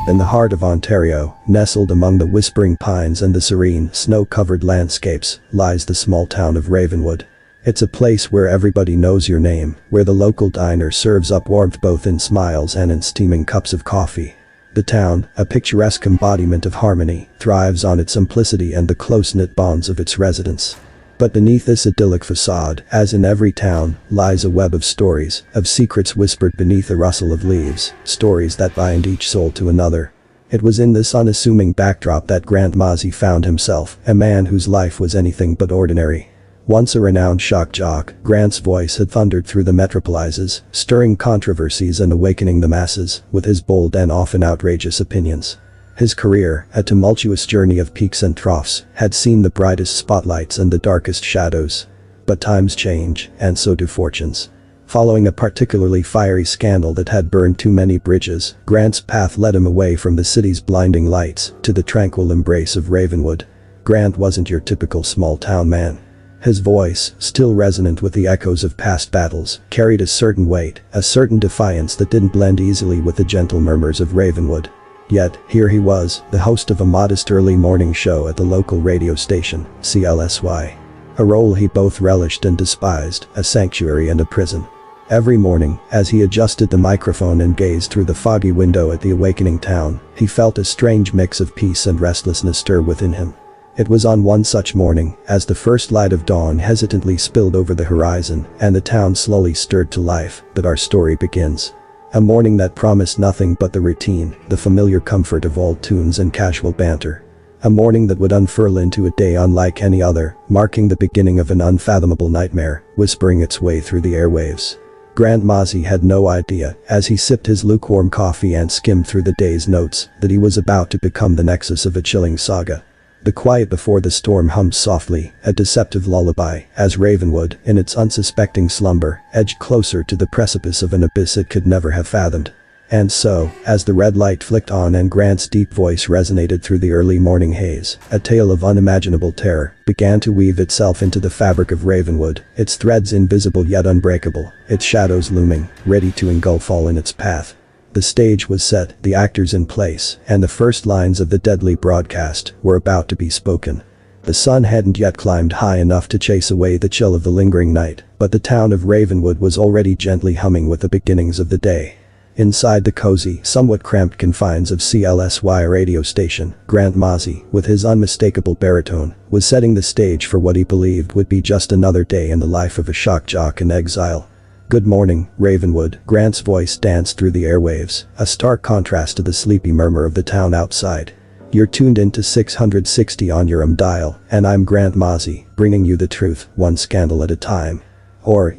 In the heart of Ontario, nestled among the whispering pines and the serene, snow-covered landscapes, lies the small town of Ravenwood. It's a place where everybody knows your name, where the local diner serves up warmth both in smiles and in steaming cups of coffee. The town, a picturesque embodiment of harmony, thrives on its simplicity and the close-knit bonds of its residents. But beneath this idyllic facade, as in every town, lies a web of stories, of secrets whispered beneath a rustle of leaves, stories that bind each soul to another. It was in this unassuming backdrop that Grant Mozzie found himself, a man whose life was anything but ordinary. Once a renowned shock jock, Grant's voice had thundered through the metropolises, stirring controversies and awakening the masses, with his bold and often outrageous opinions. His career, a tumultuous journey of peaks and troughs, had seen the brightest spotlights and the darkest shadows. But times change, and so do fortunes. Following a particularly fiery scandal that had burned too many bridges, Grant's path led him away from the city's blinding lights to the tranquil embrace of Ravenwood. Grant wasn't your typical small-town man. His voice, still resonant with the echoes of past battles, carried a certain weight, a certain defiance that didn't blend easily with the gentle murmurs of Ravenwood. Yet, here he was, the host of a modest early morning show at the local radio station, CLSY. A role he both relished and despised, a sanctuary and a prison. Every morning, as he adjusted the microphone and gazed through the foggy window at the awakening town, he felt a strange mix of peace and restlessness stir within him. It was on one such morning, as the first light of dawn hesitantly spilled over the horizon and the town slowly stirred to life, that our story begins. A morning that promised nothing but the routine, the familiar comfort of old tunes and casual banter. A morning that would unfurl into a day unlike any other, marking the beginning of an unfathomable nightmare, whispering its way through the airwaves. Grant Mozzie had no idea, as he sipped his lukewarm coffee and skimmed through the day's notes, that he was about to become the nexus of a chilling saga. The quiet before the storm hummed softly, a deceptive lullaby, as Ravenwood, in its unsuspecting slumber, edged closer to the precipice of an abyss it could never have fathomed. And so, as the red light flicked on and Grant's deep voice resonated through the early morning haze, a tale of unimaginable terror began to weave itself into the fabric of Ravenwood, its threads invisible yet unbreakable, its shadows looming, ready to engulf all in its path. The stage was set, the actors in place, and the first lines of the deadly broadcast were about to be spoken. The sun hadn't yet climbed high enough to chase away the chill of the lingering night, but the town of Ravenwood was already gently humming with the beginnings of the day. Inside the cozy, somewhat cramped confines of CLSY radio station, Grant Mozzie, with his unmistakable baritone, was setting the stage for what he believed would be just another day in the life of a shock jock in exile. "Good morning, Ravenwood," Grant's voice danced through the airwaves, a stark contrast to the sleepy murmur of the town outside. "You're tuned into 660 on your dial, and I'm Grant Mozzie, bringing you the truth, one scandal at a time. Or,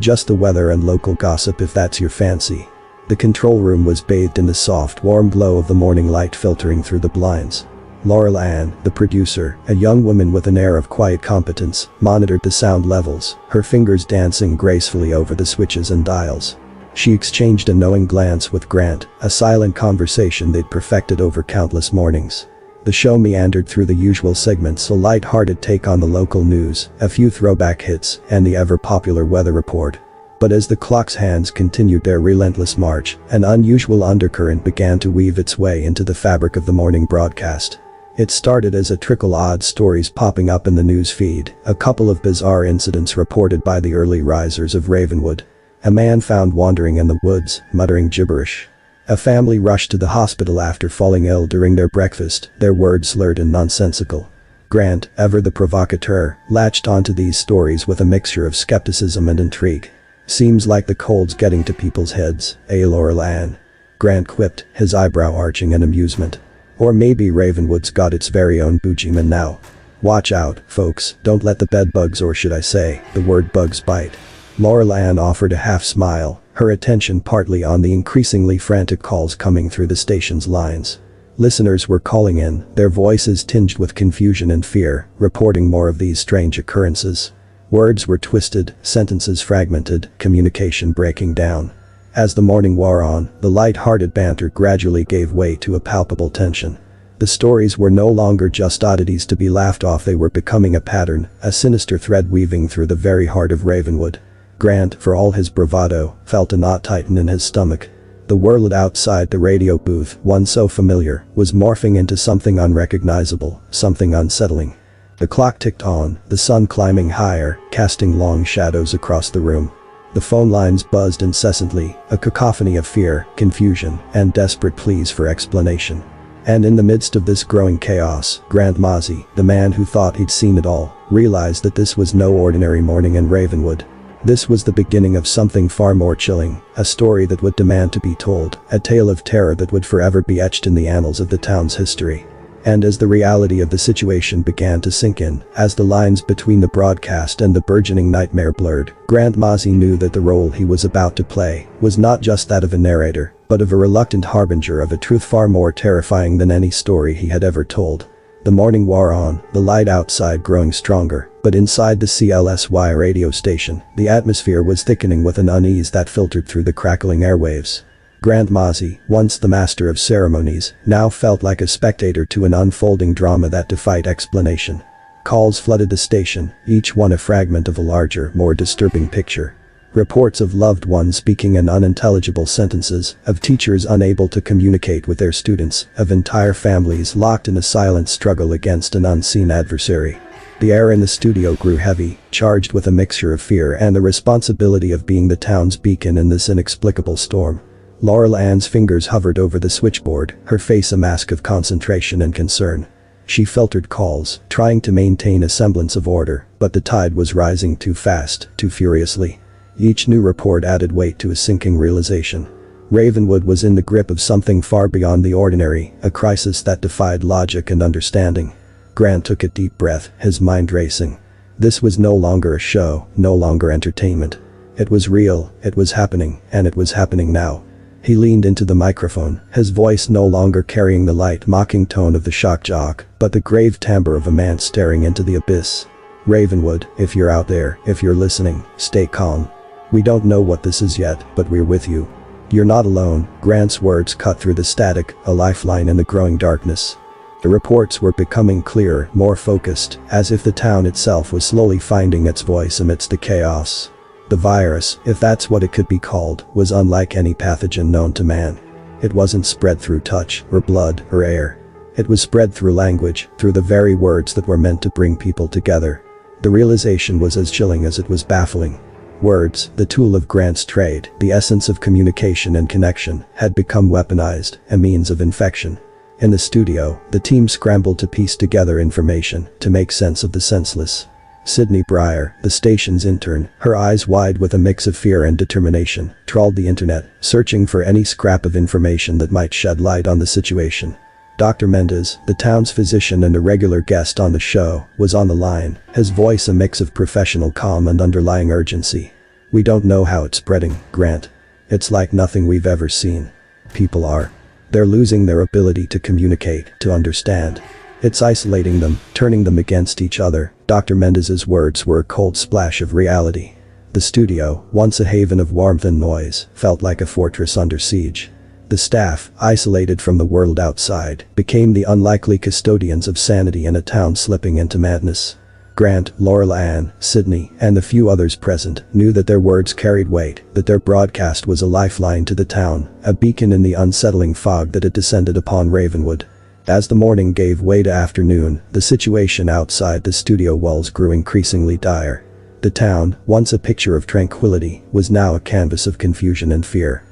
just the weather and local gossip if that's your fancy." The control room was bathed in the soft, warm glow of the morning light filtering through the blinds. Laurel Ann, the producer, a young woman with an air of quiet competence, monitored the sound levels, her fingers dancing gracefully over the switches and dials. She exchanged a knowing glance with Grant, a silent conversation they'd perfected over countless mornings. The show meandered through the usual segments, a light-hearted take on the local news, a few throwback hits, and the ever-popular weather report. But as the clock's hands continued their relentless march, an unusual undercurrent began to weave its way into the fabric of the morning broadcast. It started as a trickle odd stories popping up in the news feed, a couple of bizarre incidents reported by the early risers of Ravenwood. A man found wandering in the woods, muttering gibberish. A family rushed to the hospital after falling ill during their breakfast, their words slurred and nonsensical. Grant, ever the provocateur, latched onto these stories with a mixture of skepticism and intrigue. "Seems like the cold's getting to people's heads, eh, Laurel Ann?" Grant quipped, his eyebrow arching in amusement. "Or maybe Ravenwood's got its very own boogeyman now. Watch out, folks, don't let the bedbugs, or should I say, the word bugs, bite." Laurel Ann offered a half smile, her attention partly on the increasingly frantic calls coming through the station's lines. Listeners were calling in, their voices tinged with confusion and fear, reporting more of these strange occurrences. Words were twisted, sentences fragmented, communication breaking down. As the morning wore on, the light-hearted banter gradually gave way to a palpable tension. The stories were no longer just oddities to be laughed off, they were becoming a pattern, a sinister thread weaving through the very heart of Ravenwood. Grant, for all his bravado, felt a knot tighten in his stomach. The world outside the radio booth, once so familiar, was morphing into something unrecognizable, something unsettling. The clock ticked on, the sun climbing higher, casting long shadows across the room. The phone lines buzzed incessantly, a cacophony of fear, confusion, and desperate pleas for explanation. And in the midst of this growing chaos, Grant Mozzie, the man who thought he'd seen it all, realized that this was no ordinary morning in Ravenwood. This was the beginning of something far more chilling, a story that would demand to be told, a tale of terror that would forever be etched in the annals of the town's history. And as the reality of the situation began to sink in, as the lines between the broadcast and the burgeoning nightmare blurred, Grant Mozzie knew that the role he was about to play was not just that of a narrator, but of a reluctant harbinger of a truth far more terrifying than any story he had ever told. The morning wore on, the light outside growing stronger, but inside the CLSY radio station, the atmosphere was thickening with an unease that filtered through the crackling airwaves. Grant Mozzie, once the master of ceremonies, now felt like a spectator to an unfolding drama that defied explanation. Calls flooded the station, each one a fragment of a larger, more disturbing picture. Reports of loved ones speaking in unintelligible sentences, of teachers unable to communicate with their students, of entire families locked in a silent struggle against an unseen adversary. The air in the studio grew heavy, charged with a mixture of fear and the responsibility of being the town's beacon in this inexplicable storm. Laurel Ann's fingers hovered over the switchboard, her face a mask of concentration and concern. She filtered calls, trying to maintain a semblance of order, but the tide was rising too fast, too furiously. Each new report added weight to a sinking realization. Ravenwood was in the grip of something far beyond the ordinary, a crisis that defied logic and understanding. Grant took a deep breath, his mind racing. This was no longer a show, no longer entertainment. It was real, it was happening, and it was happening now. He leaned into the microphone, his voice no longer carrying the light, mocking tone of the shock jock, but the grave timbre of a man staring into the abyss. Ravenwood, if you're out there, if you're listening, stay calm. We don't know what this is yet, but we're with you. You're not alone. Grant's words cut through the static, a lifeline in the growing darkness. The reports were becoming clearer, more focused, as if the town itself was slowly finding its voice amidst the chaos. The virus, if that's what it could be called, was unlike any pathogen known to man. It wasn't spread through touch, or blood, or air. It was spread through language, through the very words that were meant to bring people together. The realization was as chilling as it was baffling. Words, the tool of Grant's trade, the essence of communication and connection, had become weaponized, a means of infection. In the studio, the team scrambled to piece together information, to make sense of the senseless. Sydney Breyer, the station's intern, her eyes wide with a mix of fear and determination, trawled the internet, searching for any scrap of information that might shed light on the situation. Dr. Mendez, the town's physician and a regular guest on the show, was on the line, his voice a mix of professional calm and underlying urgency. We don't know how it's spreading, Grant. It's like nothing we've ever seen. People are. They're losing their ability to communicate, to understand. It's isolating them, turning them against each other. Dr. Mendez's words were a cold splash of reality. The studio, once a haven of warmth and noise, felt like a fortress under siege. The staff, isolated from the world outside, became the unlikely custodians of sanity in a town slipping into madness. Grant, Laurel Ann, Sydney, and the few others present knew that their words carried weight, that their broadcast was a lifeline to the town, a beacon in the unsettling fog that had descended upon Ravenwood. As the morning gave way to afternoon, the situation outside the studio walls grew increasingly dire. The town, once a picture of tranquility, was now a canvas of confusion and fear.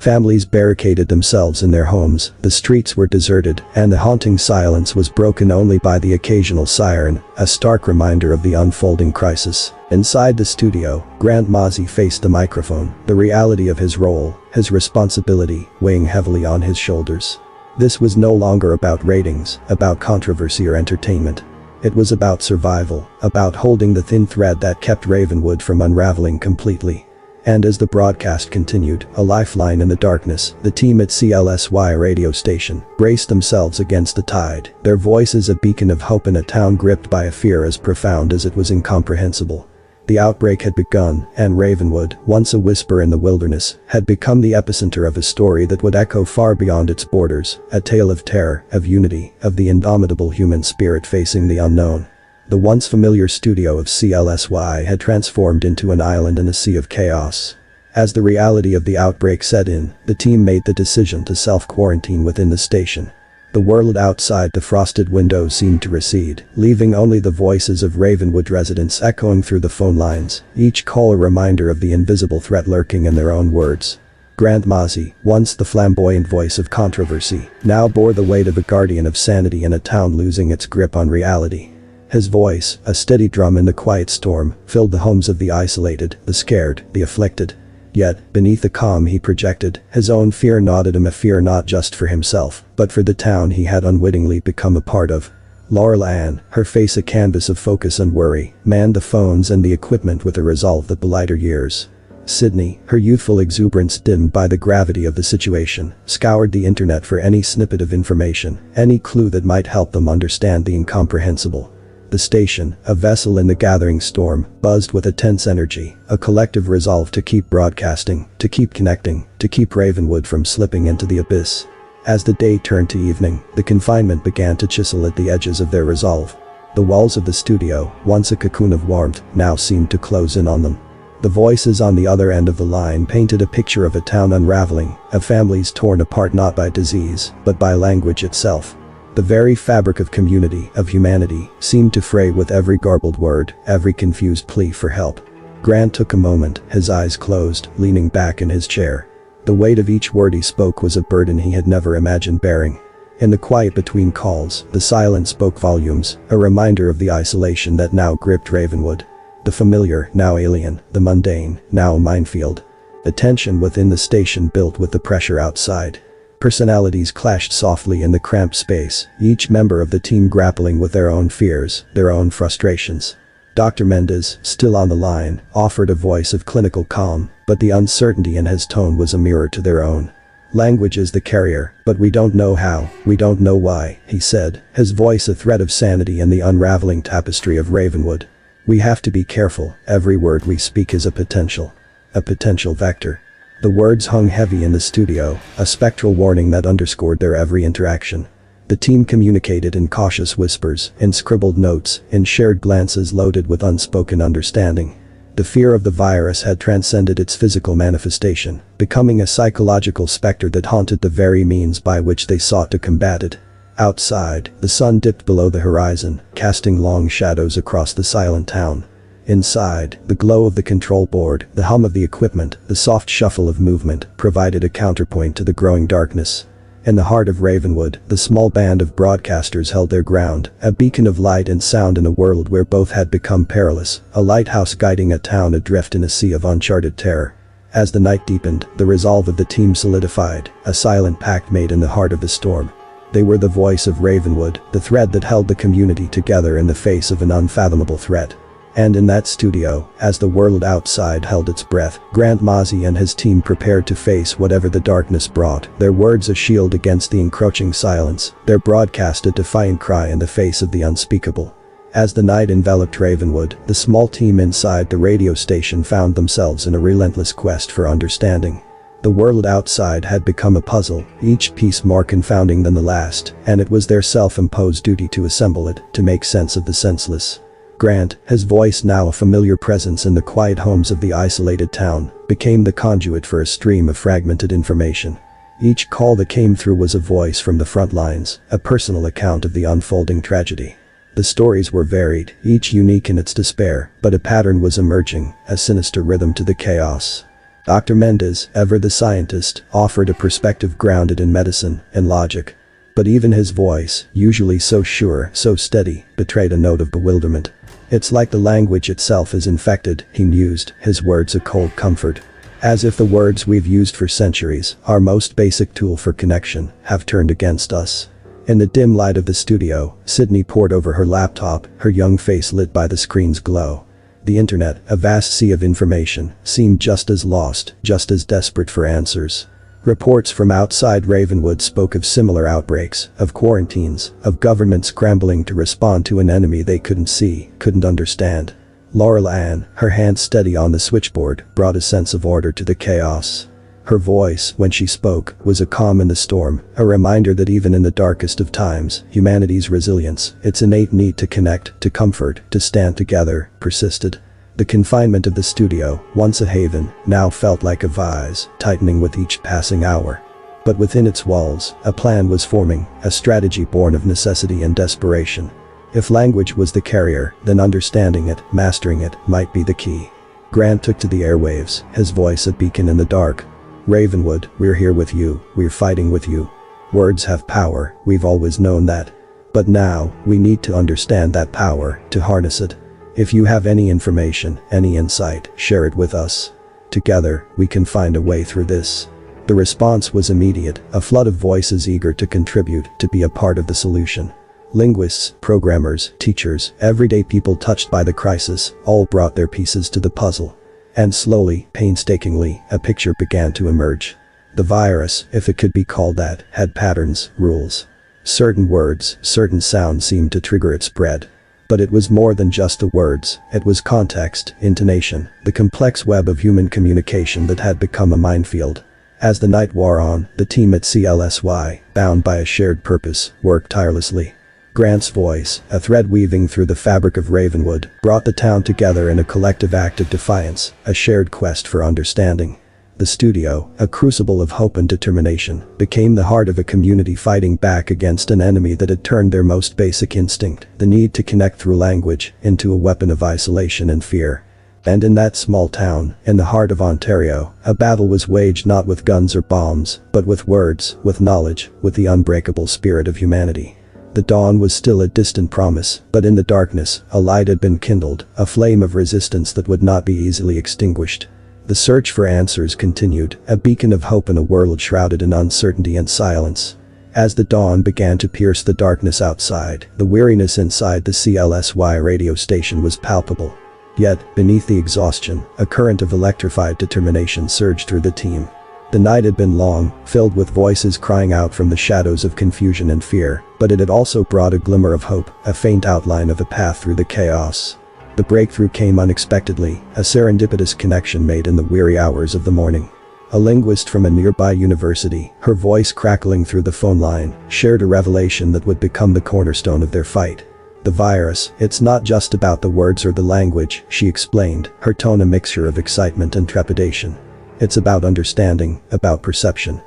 Families barricaded themselves in their homes, the streets were deserted, and the haunting silence was broken only by the occasional siren, a stark reminder of the unfolding crisis. Inside the studio, Grant Mozzie faced the microphone, the reality of his role, his responsibility, weighing heavily on his shoulders. This was no longer about ratings, about controversy or entertainment. It was about survival, about holding the thin thread that kept Ravenwood from unraveling completely. And as the broadcast continued, a lifeline in the darkness, the team at CLSY radio station braced themselves against the tide, their voices a beacon of hope in a town gripped by a fear as profound as it was incomprehensible. The outbreak had begun, and Ravenwood, once a whisper in the wilderness, had become the epicenter of a story that would echo far beyond its borders, a tale of terror, of unity, of the indomitable human spirit facing the unknown. The once familiar studio of CLSY had transformed into an island in a sea of chaos. As the reality of the outbreak set in, the team made the decision to self-quarantine within the station. The world outside the frosted windows seemed to recede, leaving only the voices of Ravenwood residents echoing through the phone lines, each call a reminder of the invisible threat lurking in their own words. Grant Mozzie, once the flamboyant voice of controversy, now bore the weight of a guardian of sanity in a town losing its grip on reality. His voice, a steady drum in the quiet storm, filled the homes of the isolated, the scared, the afflicted. Yet, beneath the calm he projected, his own fear knotted him, a fear not just for himself, but for the town he had unwittingly become a part of. Laurel Ann, her face a canvas of focus and worry, manned the phones and the equipment with a resolve that belied her years. Sydney, her youthful exuberance dimmed by the gravity of the situation, scoured the internet for any snippet of information, any clue that might help them understand the incomprehensible. The station, a vessel in the gathering storm, buzzed with a tense energy, a collective resolve to keep broadcasting, to keep connecting, to keep Ravenwood from slipping into the abyss. As the day turned to evening, the confinement began to chisel at the edges of their resolve. The walls of the studio, once a cocoon of warmth, now seemed to close in on them. The voices on the other end of the line painted a picture of a town unraveling, of families torn apart not by disease, but by language itself. The very fabric of community, of humanity, seemed to fray with every garbled word, every confused plea for help. Grant took a moment, his eyes closed, leaning back in his chair. The weight of each word he spoke was a burden he had never imagined bearing. In the quiet between calls, the silence spoke volumes, a reminder of the isolation that now gripped Ravenwood. The familiar, now alien, the mundane, now a minefield. The tension within the station built with the pressure outside. Personalities clashed softly in the cramped space, each member of the team grappling with their own fears, their own frustrations. Dr. Mendez, still on the line, offered a voice of clinical calm, but the uncertainty in his tone was a mirror to their own. Language is the carrier, but we don't know how, we don't know why, he said, his voice a thread of sanity in the unraveling tapestry of Ravenwood. We have to be careful, every word we speak is a potential vector. The words hung heavy in the studio, a spectral warning that underscored their every interaction. The team communicated in cautious whispers, in scribbled notes, in shared glances loaded with unspoken understanding. The fear of the virus had transcended its physical manifestation, becoming a psychological specter that haunted the very means by which they sought to combat it. Outside, the sun dipped below the horizon, casting long shadows across the silent town. Inside, the glow of the control board, the hum of the equipment, the soft shuffle of movement, provided a counterpoint to the growing darkness. In the heart of Ravenwood, the small band of broadcasters held their ground, a beacon of light and sound in a world where both had become perilous, a lighthouse guiding a town adrift in a sea of uncharted terror. As the night deepened, the resolve of the team solidified, a silent pact made in the heart of the storm. They were the voice of Ravenwood, the thread that held the community together in the face of an unfathomable threat. And in that studio, as the world outside held its breath, Grant Mozzie and his team prepared to face whatever the darkness brought, their words a shield against the encroaching silence, their broadcast a defiant cry in the face of the unspeakable. As the night enveloped Ravenwood, the small team inside the radio station found themselves in a relentless quest for understanding. The world outside had become a puzzle, each piece more confounding than the last, and it was their self-imposed duty to assemble it, to make sense of the senseless. Grant, his voice now a familiar presence in the quiet homes of the isolated town, became the conduit for a stream of fragmented information. Each call that came through was a voice from the front lines, a personal account of the unfolding tragedy. The stories were varied, each unique in its despair, but a pattern was emerging, a sinister rhythm to the chaos. Dr. Mendez, ever the scientist, offered a perspective grounded in medicine and logic. But even his voice, usually so sure, so steady, betrayed a note of bewilderment. It's like the language itself is infected, he mused, his words a cold comfort. As if the words we've used for centuries, our most basic tool for connection, have turned against us. In the dim light of the studio, Sydney pored over her laptop, her young face lit by the screen's glow. The internet, a vast sea of information, seemed just as lost, just as desperate for answers. Reports from outside Ravenwood spoke of similar outbreaks, of quarantines, of governments scrambling to respond to an enemy they couldn't see, couldn't understand. Laurel Ann, her hand steady on the switchboard, brought a sense of order to the chaos. Her voice, when she spoke, was a calm in the storm, a reminder that even in the darkest of times, humanity's resilience, its innate need to connect, to comfort, to stand together, persisted. The confinement of the studio, once a haven, now felt like a vise, tightening with each passing hour. But within its walls, a plan was forming, a strategy born of necessity and desperation. If language was the carrier, then understanding it, mastering it, might be the key. Grant took to the airwaves, his voice a beacon in the dark. Ravenwood, we're here with you, we're fighting with you. Words have power, we've always known that. But now, we need to understand that power, to harness it. If you have any information, any insight, share it with us. Together, we can find a way through this. The response was immediate, a flood of voices eager to contribute, to be a part of the solution. Linguists, programmers, teachers, everyday people touched by the crisis, all brought their pieces to the puzzle. And slowly, painstakingly, a picture began to emerge. The virus, if it could be called that, had patterns, rules. Certain words, certain sounds seemed to trigger its spread. But it was more than just the words, it was context, intonation, the complex web of human communication that had become a minefield. As the night wore on, the team at CLSY, bound by a shared purpose, worked tirelessly. Grant's voice, a thread weaving through the fabric of Ravenwood, brought the town together in a collective act of defiance, a shared quest for understanding. The studio, a crucible of hope and determination, became the heart of a community fighting back against an enemy that had turned their most basic instinct, the need to connect through language, into a weapon of isolation and fear. And in that small town, in the heart of Ontario, a battle was waged not with guns or bombs, but with words, with knowledge, with the unbreakable spirit of humanity. The dawn was still a distant promise, but in the darkness, a light had been kindled, a flame of resistance that would not be easily extinguished. The search for answers continued, a beacon of hope in a world shrouded in uncertainty and silence. As the dawn began to pierce the darkness outside, the weariness inside the CLSY radio station was palpable. Yet, beneath the exhaustion, a current of electrified determination surged through the team. The night had been long, filled with voices crying out from the shadows of confusion and fear, but it had also brought a glimmer of hope, a faint outline of a path through the chaos. The breakthrough came unexpectedly, a serendipitous connection made in the weary hours of the morning. A linguist from a nearby university, her voice crackling through the phone line, shared a revelation that would become the cornerstone of their fight. The virus, it's not just about the words or the language, she explained, her tone a mixture of excitement and trepidation. It's about understanding, about perception.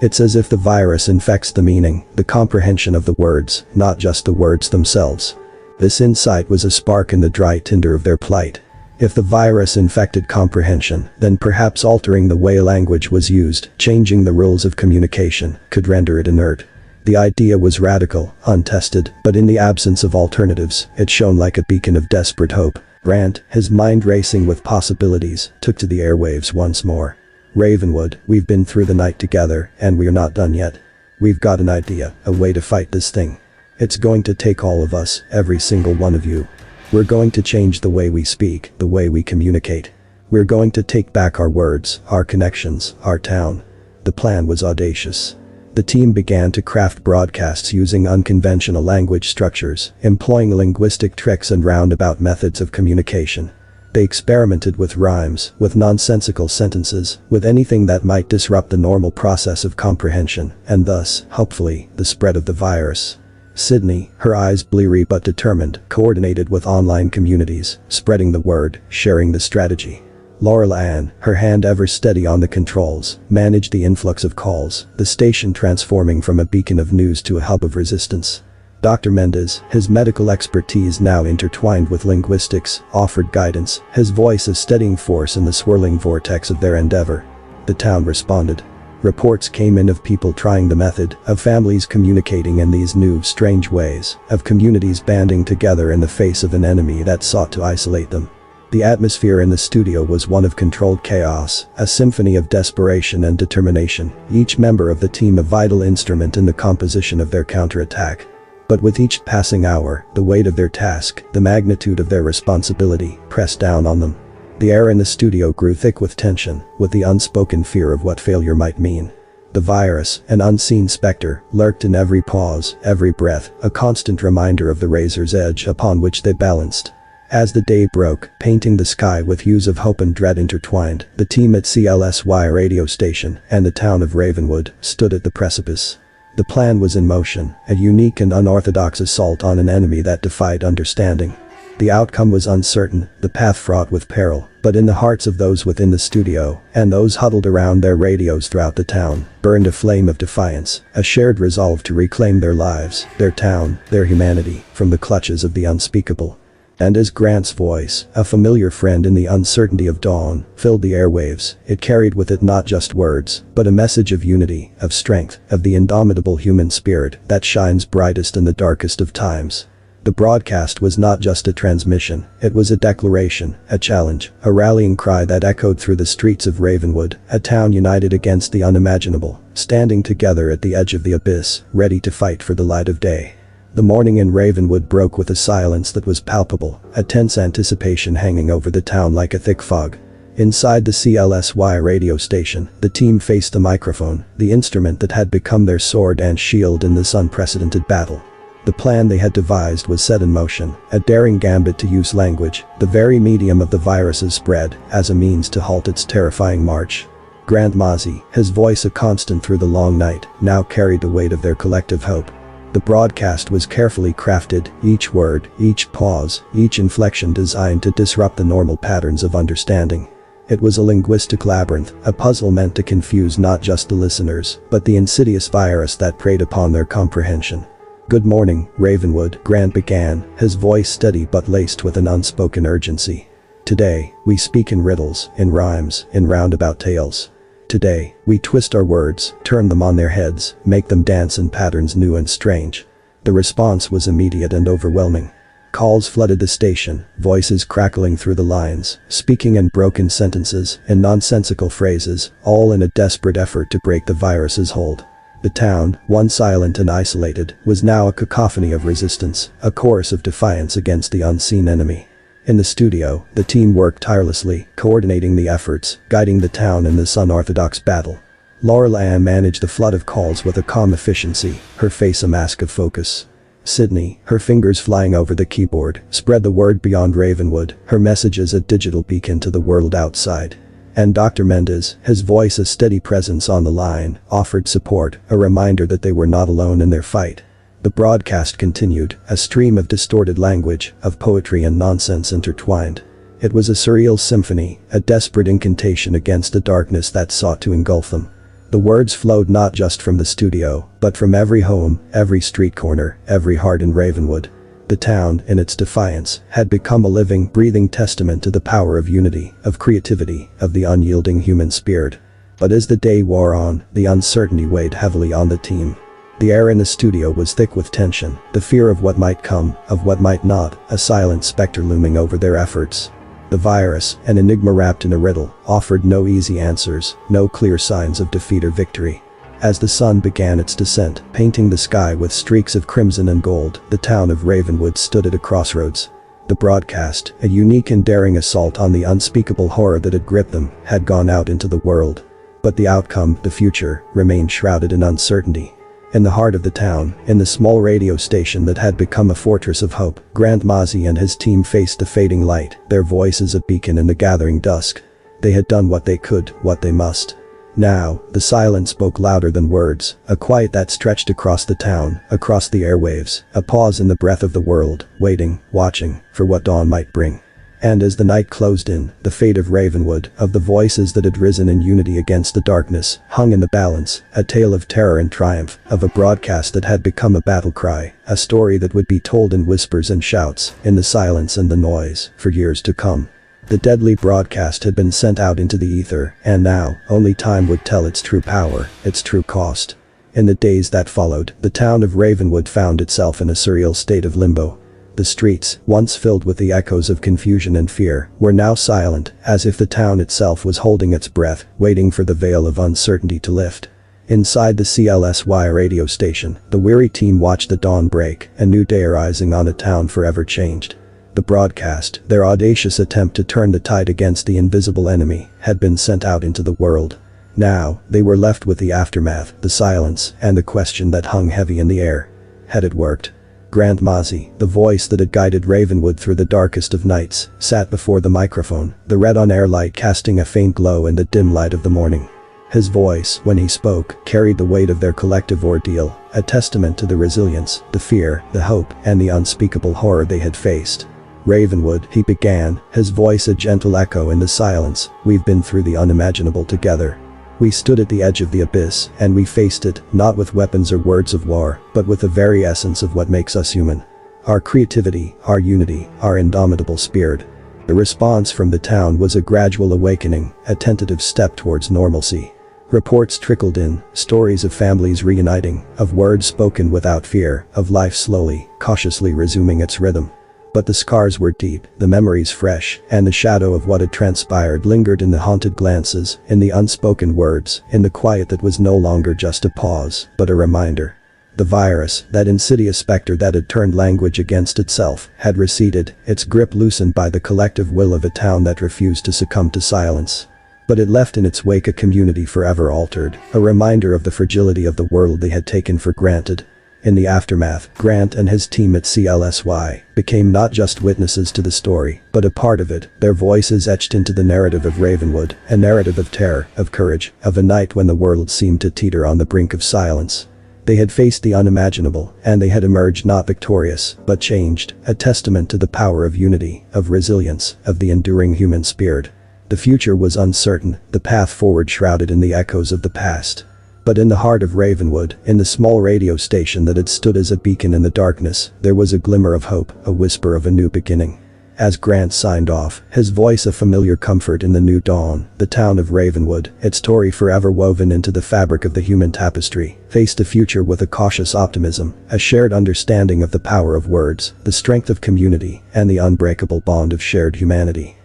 It's as if the virus infects the meaning, the comprehension of the words, not just the words themselves. This insight was a spark in the dry tinder of their plight. If the virus infected comprehension, then perhaps altering the way language was used, changing the rules of communication, could render it inert. The idea was radical, untested, but in the absence of alternatives, it shone like a beacon of desperate hope. Grant, his mind racing with possibilities, took to the airwaves once more. Ravenwood, we've been through the night together, and we're not done yet. We've got an idea, a way to fight this thing. It's going to take all of us, every single one of you. We're going to change the way we speak, the way we communicate. We're going to take back our words, our connections, our town. The plan was audacious. The team began to craft broadcasts using unconventional language structures, employing linguistic tricks and roundabout methods of communication. They experimented with rhymes, with nonsensical sentences, with anything that might disrupt the normal process of comprehension, and thus, hopefully, the spread of the virus. Sydney, her eyes bleary but determined, coordinated with online communities, spreading the word, sharing the strategy. Laurel Ann, her hand ever steady on the controls, managed the influx of calls, the station transforming from a beacon of news to a hub of resistance. Dr. Mendez, his medical expertise now intertwined with linguistics, offered guidance, his voice a steadying force in the swirling vortex of their endeavor. The town responded. Reports came in of people trying the method, of families communicating in these new, strange ways, of communities banding together in the face of an enemy that sought to isolate them. The atmosphere in the studio was one of controlled chaos, a symphony of desperation and determination, each member of the team a vital instrument in the composition of their counterattack. But with each passing hour, the weight of their task, the magnitude of their responsibility, pressed down on them. The air in the studio grew thick with tension, with the unspoken fear of what failure might mean. The virus, an unseen specter, lurked in every pause, every breath, a constant reminder of the razor's edge upon which they balanced. As the day broke, painting the sky with hues of hope and dread intertwined, the team at CLSY radio station and the town of Ravenwood stood at the precipice. The plan was in motion, a unique and unorthodox assault on an enemy that defied understanding. The outcome was uncertain, the path fraught with peril, but in the hearts of those within the studio, and those huddled around their radios throughout the town, burned a flame of defiance, a shared resolve to reclaim their lives, their town, their humanity, from the clutches of the unspeakable. And as Grant's voice, a familiar friend in the uncertainty of dawn, filled the airwaves, it carried with it not just words, but a message of unity, of strength, of the indomitable human spirit that shines brightest in the darkest of times. The broadcast was not just a transmission, it was a declaration, a challenge, a rallying cry that echoed through the streets of Ravenwood, a town united against the unimaginable, standing together at the edge of the abyss, ready to fight for the light of day. The morning in Ravenwood broke with a silence that was palpable, a tense anticipation hanging over the town like a thick fog. Inside the CLSY radio station, the team faced the microphone, the instrument that had become their sword and shield in this unprecedented battle. The plan they had devised was set in motion, a daring gambit to use language, the very medium of the virus's spread, as a means to halt its terrifying march. Grant Mozzie, his voice a constant through the long night, now carried the weight of their collective hope. The broadcast was carefully crafted, each word, each pause, each inflection designed to disrupt the normal patterns of understanding. It was a linguistic labyrinth, a puzzle meant to confuse not just the listeners, but the insidious virus that preyed upon their comprehension. "Good morning, Ravenwood," Grant began, his voice steady but laced with an unspoken urgency. "Today, we speak in riddles, in rhymes, in roundabout tales. Today, we twist our words, turn them on their heads, make them dance in patterns new and strange." The response was immediate and overwhelming. Calls flooded the station, voices crackling through the lines, speaking in broken sentences, in nonsensical phrases, all in a desperate effort to break the virus's hold. The town, once silent and isolated, was now a cacophony of resistance, a chorus of defiance against the unseen enemy. In the studio, the team worked tirelessly, coordinating the efforts, guiding the town in this unorthodox battle. Laurel Ann managed the flood of calls with a calm efficiency, her face a mask of focus. Sydney, her fingers flying over the keyboard, spread the word beyond Ravenwood, her messages a digital beacon to the world outside. And Dr. Mendez, his voice a steady presence on the line, offered support, a reminder that they were not alone in their fight. The broadcast continued, a stream of distorted language, of poetry and nonsense intertwined. It was a surreal symphony, a desperate incantation against the darkness that sought to engulf them. The words flowed not just from the studio, but from every home, every street corner, every heart in Ravenwood. The town, in its defiance, had become a living, breathing testament to the power of unity, of creativity, of the unyielding human spirit. But as the day wore on, the uncertainty weighed heavily on the team. The air in the studio was thick with tension, the fear of what might come, of what might not, a silent specter looming over their efforts. The virus, an enigma wrapped in a riddle, offered no easy answers, no clear signs of defeat or victory. As the sun began its descent, painting the sky with streaks of crimson and gold, the town of Ravenwood stood at a crossroads. The broadcast, a unique and daring assault on the unspeakable horror that had gripped them, had gone out into the world. But the outcome, the future, remained shrouded in uncertainty. In the heart of the town, in the small radio station that had become a fortress of hope, Grant Mozzie and his team faced the fading light, their voices a beacon in the gathering dusk. They had done what they could, what they must. Now, the silence spoke louder than words, a quiet that stretched across the town, across the airwaves, a pause in the breath of the world, waiting, watching, for what dawn might bring. And as the night closed in, the fate of Ravenwood, of the voices that had risen in unity against the darkness, hung in the balance, a tale of terror and triumph, of a broadcast that had become a battle cry, a story that would be told in whispers and shouts, in the silence and the noise, for years to come. The deadly broadcast had been sent out into the ether, and now, only time would tell its true power, its true cost. In the days that followed, the town of Ravenwood found itself in a surreal state of limbo. The streets, once filled with the echoes of confusion and fear, were now silent, as if the town itself was holding its breath, waiting for the veil of uncertainty to lift. Inside the CLSY radio station, the weary team watched the dawn break, a new day rising on a town forever changed. The broadcast, their audacious attempt to turn the tide against the invisible enemy, had been sent out into the world. Now, they were left with the aftermath, the silence, and the question that hung heavy in the air. Had it worked? Grant Mozzie, the voice that had guided Ravenwood through the darkest of nights, sat before the microphone, the red on-air light casting a faint glow in the dim light of the morning. His voice, when he spoke, carried the weight of their collective ordeal, a testament to the resilience, the fear, the hope, and the unspeakable horror they had faced. Ravenwood, he began, his voice a gentle echo in the silence. We've been through the unimaginable together. We stood at the edge of the abyss, and we faced it, not with weapons or words of war, but with the very essence of what makes us human. Our creativity, our unity, our indomitable spirit. The response from the town was a gradual awakening, a tentative step towards normalcy. Reports trickled in, stories of families reuniting, of words spoken without fear, of life slowly, cautiously resuming its rhythm. But the scars were deep, the memories fresh, and the shadow of what had transpired lingered in the haunted glances, in the unspoken words, in the quiet that was no longer just a pause, but a reminder. The virus, that insidious specter that had turned language against itself, had receded, its grip loosened by the collective will of a town that refused to succumb to silence. But it left in its wake a community forever altered, a reminder of the fragility of the world they had taken for granted. In the aftermath, Grant and his team at CLSY became not just witnesses to the story, but a part of it, their voices etched into the narrative of Ravenwood, a narrative of terror, of courage, of a night when the world seemed to teeter on the brink of silence. They had faced the unimaginable, and they had emerged not victorious, but changed, a testament to the power of unity, of resilience, of the enduring human spirit. The future was uncertain, the path forward shrouded in the echoes of the past. But in the heart of Ravenwood, in the small radio station that had stood as a beacon in the darkness, there was a glimmer of hope, a whisper of a new beginning. As Grant signed off, his voice a familiar comfort in the new dawn, the town of Ravenwood, its story forever woven into the fabric of the human tapestry, faced a future with a cautious optimism, a shared understanding of the power of words, the strength of community, and the unbreakable bond of shared humanity.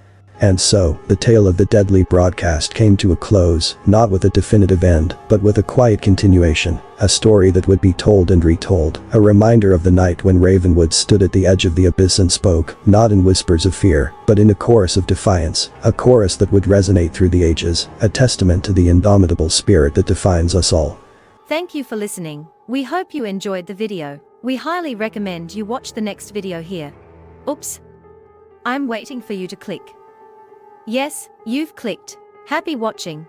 And so, the tale of the deadly broadcast came to a close, not with a definitive end, but with a quiet continuation, a story that would be told and retold, a reminder of the night when Ravenwood stood at the edge of the abyss and spoke, not in whispers of fear, but in a chorus of defiance, a chorus that would resonate through the ages, a testament to the indomitable spirit that defines us all. Thank you for listening. We hope you enjoyed the video. We highly recommend you watch the next video here. Oops. I'm waiting for you to click. Yes, you've clicked. Happy watching.